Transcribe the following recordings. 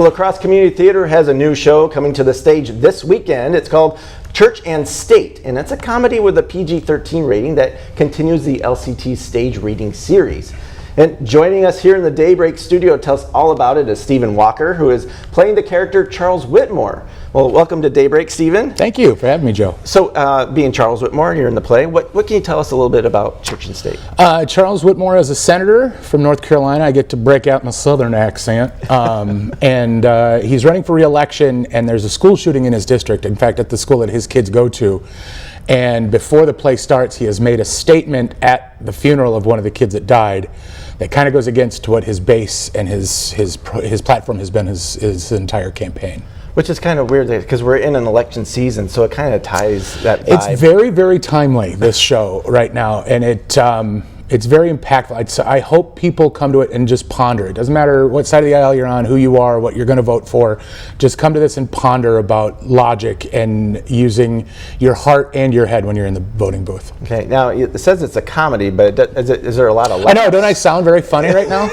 La Crosse Community Theater has a new show coming to the stage this weekend. It's called Church and State, and it's a comedy with a PG-13 rating that continues the LCT stage reading series. And joining us here in the Daybreak studio to tell us all about it is Stephen Walker, who is playing the character Charles Whitmore. Well, welcome to Daybreak, Stephen. Thank you for having me, Joe. So, being Charles Whitmore, you're in the play. What can you tell us a little bit about Church and State? Charles Whitmore is a senator from North Carolina. I get to break out my southern accent. And he's running for re-election, and there's a school shooting in his district, in fact, at the school that his kids go to. And before the play starts, he has made a statement at the funeral of one of the kids that died that kind of goes against what his base and his platform has been his entire campaign. Which is kind of weird because we're in an election season, so it kind of ties that vibe. It's very, very timely, this show right now, and it's very impactful. I hope people come to it and just ponder. It doesn't matter what side of the aisle you're on, who you are, what you're going to vote for. Just come to this and ponder about logic and using your heart and your head when you're in the voting booth. Okay, now it says it's a comedy, but is there a lot of laughs? I know, don't I sound very funny right now?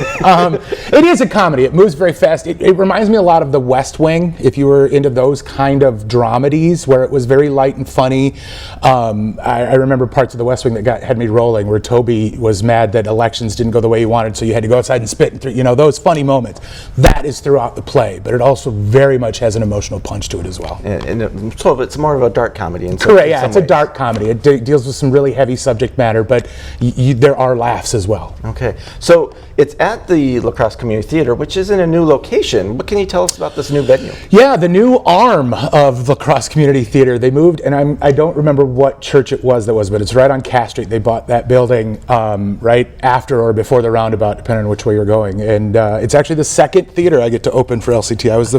It is a comedy. It moves very fast. It reminds me a lot of The West Wing, if you were into those kind of dramedies, where it was very light and funny. I remember parts of The West Wing that had me rolling, where Toby was mad that elections didn't go the way he wanted, so you had to go outside and spit, and those funny moments. That is throughout the play, but it also very much has an emotional punch to it as well. And so it's more of a dark comedy. Correct, yeah, it's a dark comedy. It deals with some really heavy subject matter, but there are laughs as well. Okay, so it's at the La Crosse Community Theater, which is in a new location. What can you tell us about this new venue? Yeah, the new arm of La Crosse Community Theater. They moved, and I don't remember what church it was, but it's right on Cass Street. They bought that building right after or before the roundabout, depending on which way you're going. And it's actually the second theater I get to open for LCT. I was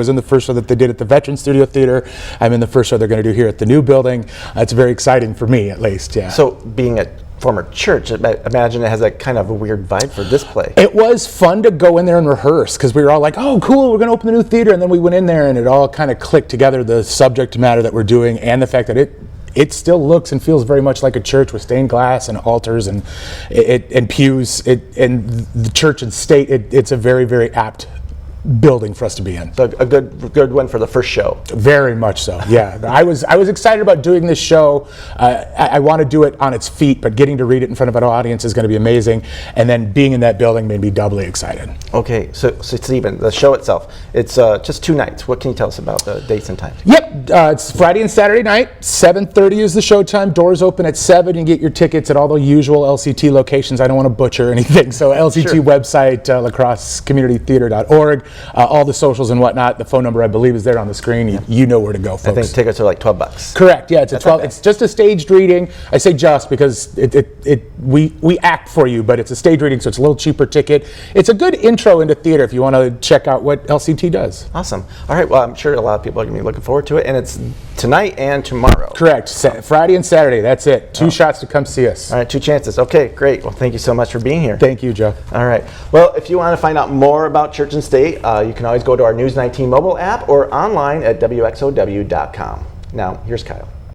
in the first show that they did at the Veteran Studio Theater. I'm in the first show they're going to do here at the new building. It's very exciting for me, at least. Yeah. So being a former church, I imagine it has a kind of a weird vibe for this play. It was fun to go in there and rehearse because we were all like, oh, cool, we're going to open the new theater. And then we went in there and it all kind of clicked together, the subject matter that we're doing and the fact that it still looks and feels very much like a church with stained glass and altars and pews. And the Church and State, it's a very, very apt building for us to be in. So a good one for the first show. Very much so. Yeah, I was excited about doing this show. I want to do it on its feet, but getting to read it in front of an audience is going to be amazing. And then being in that building made me doubly excited. Okay, so Stephen, the show itself, it's just 2 nights. What can you tell us about the dates and times? Yep, it's Friday and Saturday night. 7:30 is the show time. Doors open at 7. You can get your tickets at all the usual LCT locations. I don't want to butcher anything, so LCT Sure. website, lacrossecommunitytheater.org. All the socials and whatnot. The phone number, I believe, is there on the screen. You know where to go, folks. I think tickets are like $12. Correct. Yeah, it's It's just a staged reading. I say just because we act for you, but it's a stage reading, so it's a little cheaper ticket. It's a good intro into theater if you want to check out what LCT does. Awesome. All right. Well, I'm sure a lot of people are going to be looking forward to it, and it's tonight and tomorrow. Correct. Friday and Saturday. That's it. 2 shots to come see us. All right. 2 chances. Okay. Great. Well, thank you so much for being here. Thank you, Joe. All right. Well, if you want to find out more about Church and State, you can always go to our News 19 mobile app or online at WXOW.com. Now, here's Kyle.